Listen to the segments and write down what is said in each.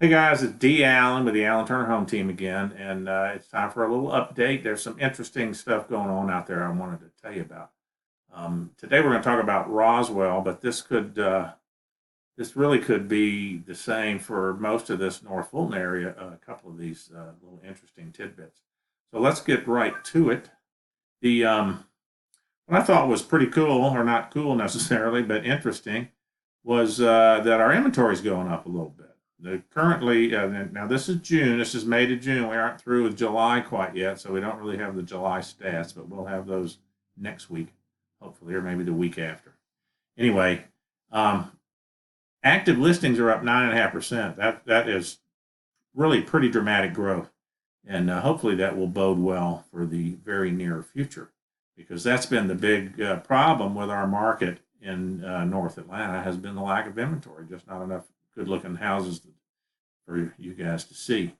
Hey guys, it's D. Allen with the Allen Turner Home Team again, and it's time for a little update. There's some interesting stuff going on out there I wanted to tell you about. Today we're going to talk about Roswell, but this really could be the same for most of this North Fulton area. A couple of these little interesting tidbits. So let's get right to it. The What I thought was pretty cool, or not cool necessarily, but interesting, was that our inventory is going up a little bit. Currently, now this is June. This is May to June. We aren't through with July quite yet, so we don't really have the July stats, but we'll have those next week, hopefully, or maybe the week after. Anyway, um, active listings are up 9.5%. That is really pretty dramatic growth, and hopefully that will bode well for the very near future, because that's been the big problem with our market in North Atlanta has been the lack of inventory, just not enough good-looking houses for you guys to see.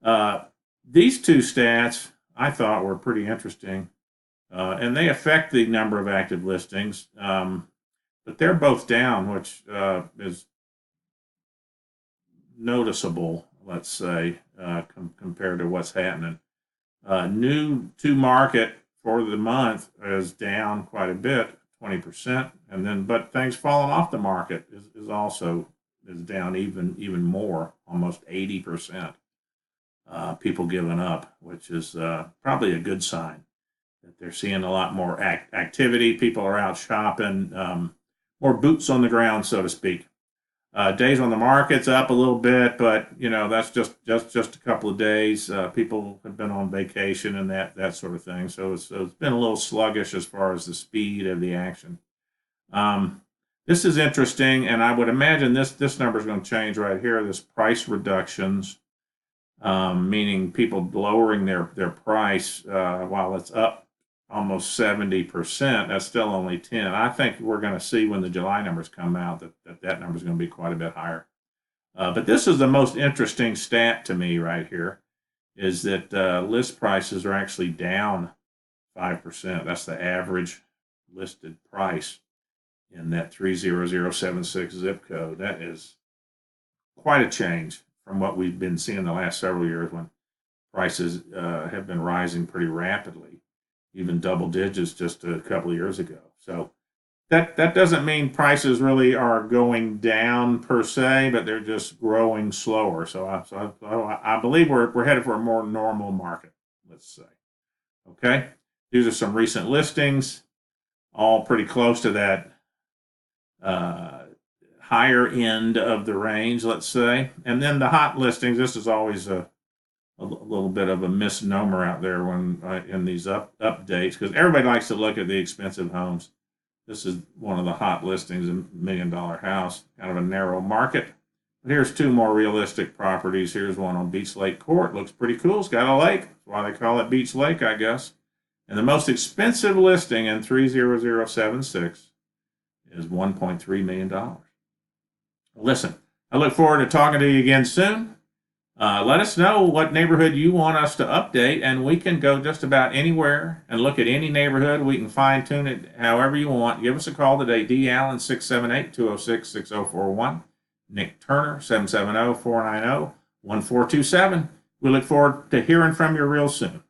Uh, these two stats I thought were pretty interesting, and they affect the number of active listings, but they're both down, which is noticeable, let's say, compared to what's happening. New to market for the month is down quite a bit, 20%, and then but things falling off the market is also is down even more, almost 80%. People giving up, which is probably a good sign that they're seeing a lot more activity. People are out shopping, more boots on the ground, so to speak. Days on the market's up a little bit, but that's just a couple of days. People have been on vacation and that sort of thing, so it's been a little sluggish as far as the speed of the action. This is interesting, and I would imagine this number is going to change right here. This price reductions, meaning people lowering their price while it's up almost 70%. That's still only 10. I think we're going to see when the July numbers come out that number is going to be quite a bit higher. But this is the most interesting stat to me right here, is that list prices are actually down 5%. That's the average listed price in that 30076 zip code. That is quite a change from what we've been seeing the last several years when prices have been rising pretty rapidly, even double digits just a couple of years ago. So that doesn't mean prices really are going down per se, but they're just growing slower. So I believe we're headed for a more normal market, let's say. Okay, these are some recent listings, all pretty close to that higher end of the range, let's say. And then the hot listings, this is always a little bit of a misnomer out there when in these updates, because everybody likes to look at the expensive homes. This is one of the hot listings, $1 million house, kind of a narrow market. But here's two more realistic properties. Here's one on Beach Lake Court. Looks pretty cool. It's got a lake. That's why they call it Beach Lake, I guess. And the most expensive listing in 30076 is $1.3 million. Listen, I look forward to talking to you again soon. Let us know what neighborhood you want us to update, and we can go just about anywhere and look at any neighborhood. We can fine tune it however you want. Give us a call today, D. Allen, 678-206-6041. Nick Turner, 770-490-1427. We look forward to hearing from you real soon.